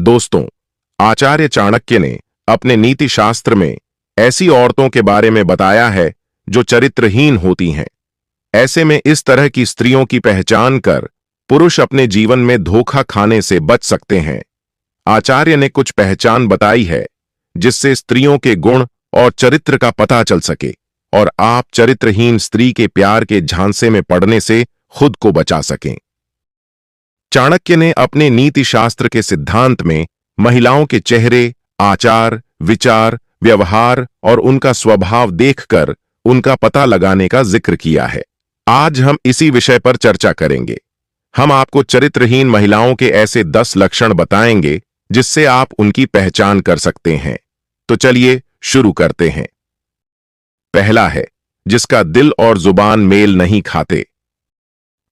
दोस्तों, आचार्य चाणक्य ने अपने नीति शास्त्र में ऐसी औरतों के बारे में बताया है जो चरित्रहीन होती हैं। ऐसे में इस तरह की स्त्रियों की पहचान कर पुरुष अपने जीवन में धोखा खाने से बच सकते हैं। आचार्य ने कुछ पहचान बताई है जिससे स्त्रियों के गुण और चरित्र का पता चल सके और आप चरित्रहीन स्त्री के प्यार के झांसे में पड़ने से खुद को बचा सकें। चाणक्य ने अपने नीति शास्त्र के सिद्धांत में महिलाओं के चेहरे, आचार, विचार, व्यवहार और उनका स्वभाव देखकर उनका पता लगाने का जिक्र किया है। आज हम इसी विषय पर चर्चा करेंगे। हम आपको चरित्रहीन महिलाओं के ऐसे 10 लक्षण बताएंगे जिससे आप उनकी पहचान कर सकते हैं। तो चलिए शुरू करते हैं। पहला है, जिसका दिल और जुबान मेल नहीं खाते।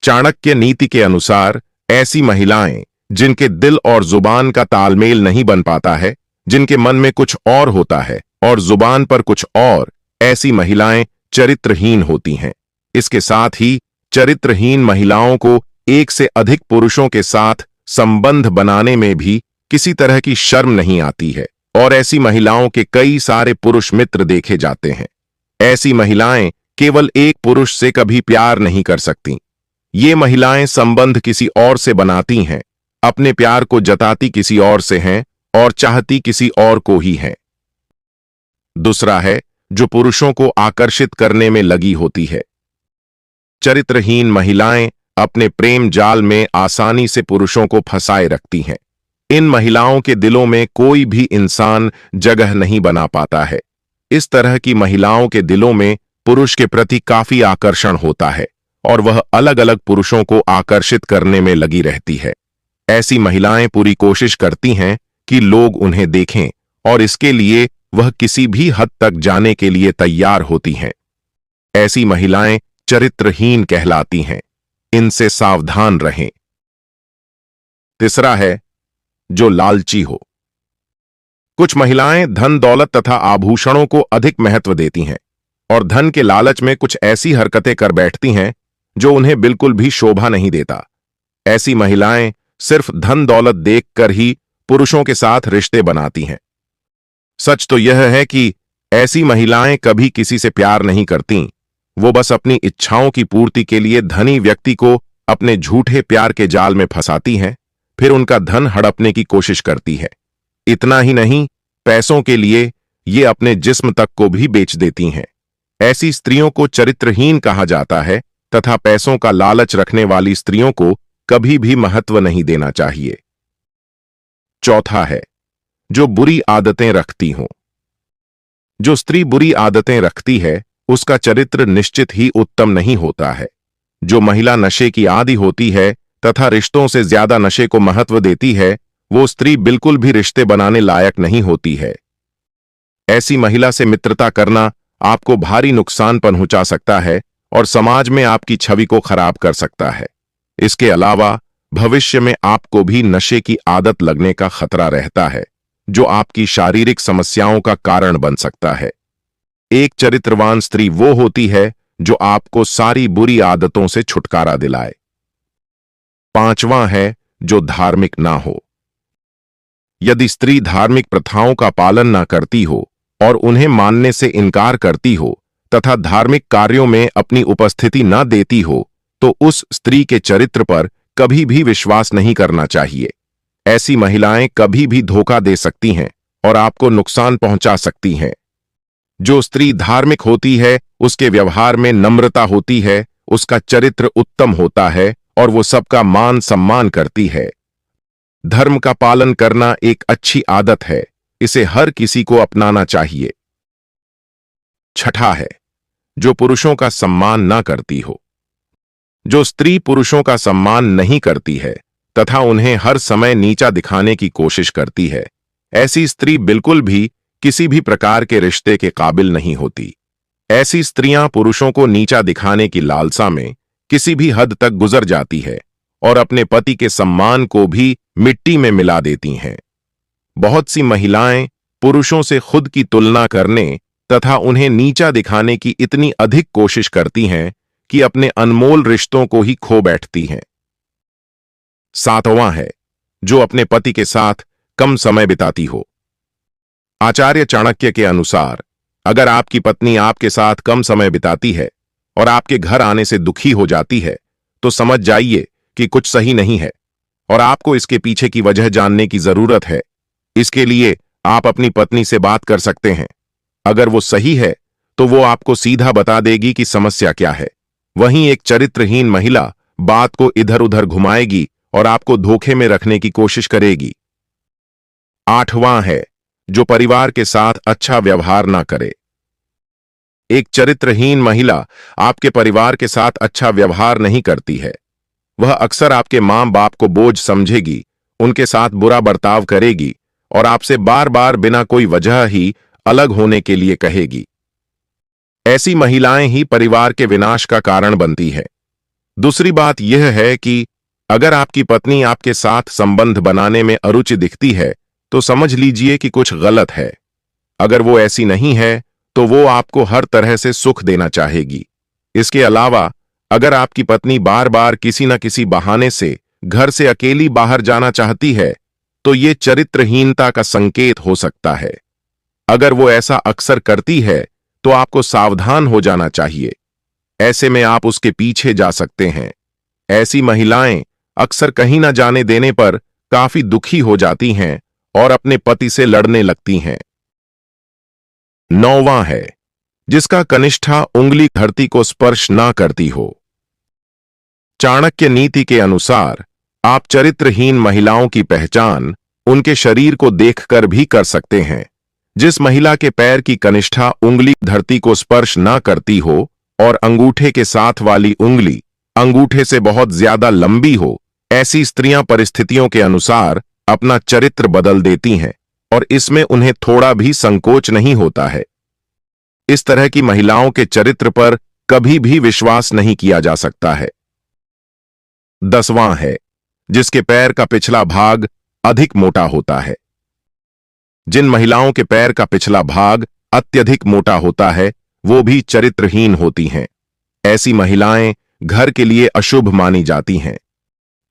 चाणक्य नीति के अनुसार ऐसी महिलाएं जिनके दिल और जुबान का तालमेल नहीं बन पाता है, जिनके मन में कुछ और होता है और जुबान पर कुछ और, ऐसी महिलाएं चरित्रहीन होती हैं। इसके साथ ही चरित्रहीन महिलाओं को एक से अधिक पुरुषों के साथ संबंध बनाने में भी किसी तरह की शर्म नहीं आती है और ऐसी महिलाओं के कई सारे पुरुष मित्र देखे जाते हैं। ऐसी महिलाएं केवल एक पुरुष से कभी प्यार नहीं कर सकती। ये महिलाएं संबंध किसी और से बनाती हैं, अपने प्यार को जताती किसी और से हैं और चाहती किसी और को ही है। दूसरा है, जो पुरुषों को आकर्षित करने में लगी होती है। चरित्रहीन महिलाएं अपने प्रेम जाल में आसानी से पुरुषों को फंसाए रखती हैं। इन महिलाओं के दिलों में कोई भी इंसान जगह नहीं बना पाता है। इस तरह की महिलाओं के दिलों में पुरुष के प्रति काफी आकर्षण होता है और वह अलग अलग पुरुषों को आकर्षित करने में लगी रहती है। ऐसी महिलाएं पूरी कोशिश करती हैं कि लोग उन्हें देखें और इसके लिए वह किसी भी हद तक जाने के लिए तैयार होती हैं। ऐसी महिलाएं चरित्रहीन कहलाती हैं। इनसे सावधान रहें। तीसरा है, जो लालची हो। कुछ महिलाएं धन, दौलत तथा आभूषणों को अधिक महत्व देती हैं और धन के लालच में कुछ ऐसी हरकतें कर बैठती हैं जो उन्हें बिल्कुल भी शोभा नहीं देता। ऐसी महिलाएं सिर्फ धन दौलत देखकर ही पुरुषों के साथ रिश्ते बनाती हैं। सच तो यह है कि ऐसी महिलाएं कभी किसी से प्यार नहीं करती। वो बस अपनी इच्छाओं की पूर्ति के लिए धनी व्यक्ति को अपने झूठे प्यार के जाल में फंसाती हैं, फिर उनका धन हड़पने की कोशिश करती है। इतना ही नहीं, पैसों के लिए ये अपने जिस्म तक को भी बेच देती हैं। ऐसी स्त्रियों को चरित्रहीन कहा जाता है तथा पैसों का लालच रखने वाली स्त्रियों को कभी भी महत्व नहीं देना चाहिए। चौथा है, जो बुरी आदतें रखती हों। जो स्त्री बुरी आदतें रखती है उसका चरित्र निश्चित ही उत्तम नहीं होता है। जो महिला नशे की आदी होती है तथा रिश्तों से ज्यादा नशे को महत्व देती है, वो स्त्री बिल्कुल भी रिश्ते बनाने लायक नहीं होती है। ऐसी महिला से मित्रता करना आपको भारी नुकसान पहुंचा सकता है और समाज में आपकी छवि को खराब कर सकता है। इसके अलावा भविष्य में आपको भी नशे की आदत लगने का खतरा रहता है, जो आपकी शारीरिक समस्याओं का कारण बन सकता है। एक चरित्रवान स्त्री वो होती है जो आपको सारी बुरी आदतों से छुटकारा दिलाए। पांचवां है, जो धार्मिक ना हो। यदि स्त्री धार्मिक प्रथाओं का पालन ना करती हो और उन्हें मानने से इनकार करती हो तथा धार्मिक कार्यों में अपनी उपस्थिति न देती हो, तो उस स्त्री के चरित्र पर कभी भी विश्वास नहीं करना चाहिए। ऐसी महिलाएं कभी भी धोखा दे सकती हैं और आपको नुकसान पहुंचा सकती हैं। जो स्त्री धार्मिक होती है उसके व्यवहार में नम्रता होती है, उसका चरित्र उत्तम होता है और वो सबका मान सम्मान करती है। धर्म का पालन करना एक अच्छी आदत है, इसे हर किसी को अपनाना चाहिए। छठा है, जो पुरुषों का सम्मान ना करती हो। जो स्त्री पुरुषों का सम्मान नहीं करती है तथा उन्हें हर समय नीचा दिखाने की कोशिश करती है, ऐसी स्त्री बिल्कुल भी किसी भी प्रकार के रिश्ते के काबिल नहीं होती। ऐसी स्त्रियां पुरुषों को नीचा दिखाने की लालसा में किसी भी हद तक गुजर जाती है और अपने पति के सम्मान को भी मिट्टी में मिला देती हैं। बहुत सी महिलाएं पुरुषों से खुद की तुलना करने तथा उन्हें नीचा दिखाने की इतनी अधिक कोशिश करती हैं कि अपने अनमोल रिश्तों को ही खो बैठती हैं। सातवां है, जो अपने पति के साथ कम समय बिताती हो। आचार्य चाणक्य के अनुसार अगर आपकी पत्नी आपके साथ कम समय बिताती है और आपके घर आने से दुखी हो जाती है तो समझ जाइए कि कुछ सही नहीं है और आपको इसके पीछे की वजह जानने की जरूरत है। इसके लिए आप अपनी पत्नी से बात कर सकते हैं। अगर वो सही है तो वो आपको सीधा बता देगी कि समस्या क्या है। वहीं एक चरित्रहीन महिला बात को इधर उधर घुमाएगी और आपको धोखे में रखने की कोशिश करेगी। 8वां है जो परिवार के साथ अच्छा व्यवहार ना करे। एक चरित्रहीन महिला आपके परिवार के साथ अच्छा व्यवहार नहीं करती है। वह अक्सर आपके मां बाप को बोझ समझेगी, उनके साथ बुरा बर्ताव करेगी और आपसे बार बार बिना कोई वजह ही अलग होने के लिए कहेगी। ऐसी महिलाएं ही परिवार के विनाश का कारण बनती है। दूसरी बात यह है कि अगर आपकी पत्नी आपके साथ संबंध बनाने में अरुचि दिखती है तो समझ लीजिए कि कुछ गलत है। अगर वो ऐसी नहीं है तो वो आपको हर तरह से सुख देना चाहेगी। इसके अलावा अगर आपकी पत्नी बार बार किसी न किसी बहाने से घर से अकेली बाहर जाना चाहती है तो ये चरित्रहीनता का संकेत हो सकता है। अगर वो ऐसा अक्सर करती है तो आपको सावधान हो जाना चाहिए। ऐसे में आप उसके पीछे जा सकते हैं। ऐसी महिलाएं अक्सर कहीं न जाने देने पर काफी दुखी हो जाती हैं और अपने पति से लड़ने लगती हैं। 9वां है जिसका कनिष्ठा उंगली धरती को स्पर्श ना करती हो। चाणक्य नीति के अनुसार आप चरित्रहीन महिलाओं की पहचान उनके शरीर को देखकर भी कर सकते हैं। जिस महिला के पैर की कनिष्ठा उंगली धरती को स्पर्श ना करती हो और अंगूठे के साथ वाली उंगली अंगूठे से बहुत ज्यादा लंबी हो, ऐसी स्त्रियां परिस्थितियों के अनुसार अपना चरित्र बदल देती हैं और इसमें उन्हें थोड़ा भी संकोच नहीं होता है। इस तरह की महिलाओं के चरित्र पर कभी भी विश्वास नहीं किया जा सकता है। 10वां है जिसके पैर का पिछला भाग अधिक मोटा होता है। जिन महिलाओं के पैर का पिछला भाग अत्यधिक मोटा होता है वो भी चरित्रहीन होती हैं। ऐसी महिलाएं घर के लिए अशुभ मानी जाती हैं।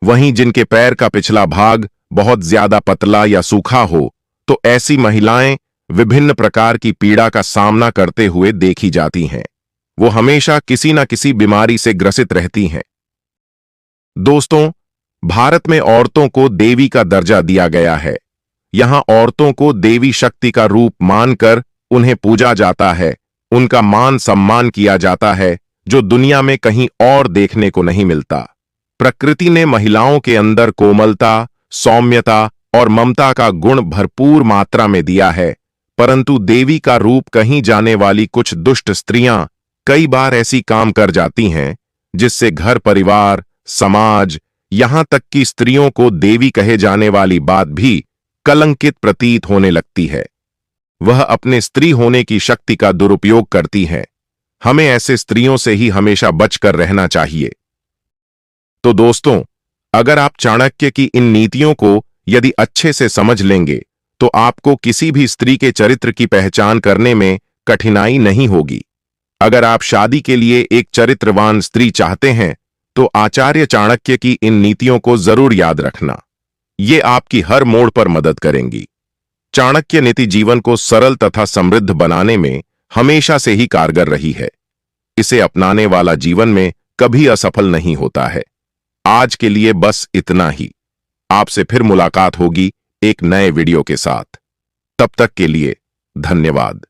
वहीं जिनके पैर का पिछला भाग बहुत ज्यादा पतला या सूखा हो तो ऐसी महिलाएं विभिन्न प्रकार की पीड़ा का सामना करते हुए देखी जाती हैं। वो हमेशा किसी न किसी बीमारी से ग्रसित रहती हैं। दोस्तों, भारत में औरतों को देवी का दर्जा दिया गया है। यहां औरतों को देवी शक्ति का रूप मानकर उन्हें पूजा जाता है, उनका मान सम्मान किया जाता है जो दुनिया में कहीं और देखने को नहीं मिलता। प्रकृति ने महिलाओं के अंदर कोमलता, सौम्यता और ममता का गुण भरपूर मात्रा में दिया है, परंतु देवी का रूप कहीं जाने वाली कुछ दुष्ट स्त्रियां कई बार ऐसी काम कर जाती हैं जिससे घर परिवार, समाज, यहां तक कि स्त्रियों को देवी कहे जाने वाली बात भी कलंकित प्रतीत होने लगती है। वह अपने स्त्री होने की शक्ति का दुरुपयोग करती हैं। हमें ऐसे स्त्रियों से ही हमेशा बचकर रहना चाहिए। तो दोस्तों, अगर आप चाणक्य की इन नीतियों को यदि अच्छे से समझ लेंगे तो आपको किसी भी स्त्री के चरित्र की पहचान करने में कठिनाई नहीं होगी। अगर आप शादी के लिए एक चरित्रवान स्त्री चाहते हैं तो आचार्य चाणक्य की इन नीतियों को जरूर याद रखना। ये आपकी हर मोड़ पर मदद करेंगी। चाणक्य नीति जीवन को सरल तथा समृद्ध बनाने में हमेशा से ही कारगर रही है। इसे अपनाने वाला जीवन में कभी असफल नहीं होता है। आज के लिए बस इतना ही। आपसे फिर मुलाकात होगी एक नए वीडियो के साथ। तब तक के लिए धन्यवाद।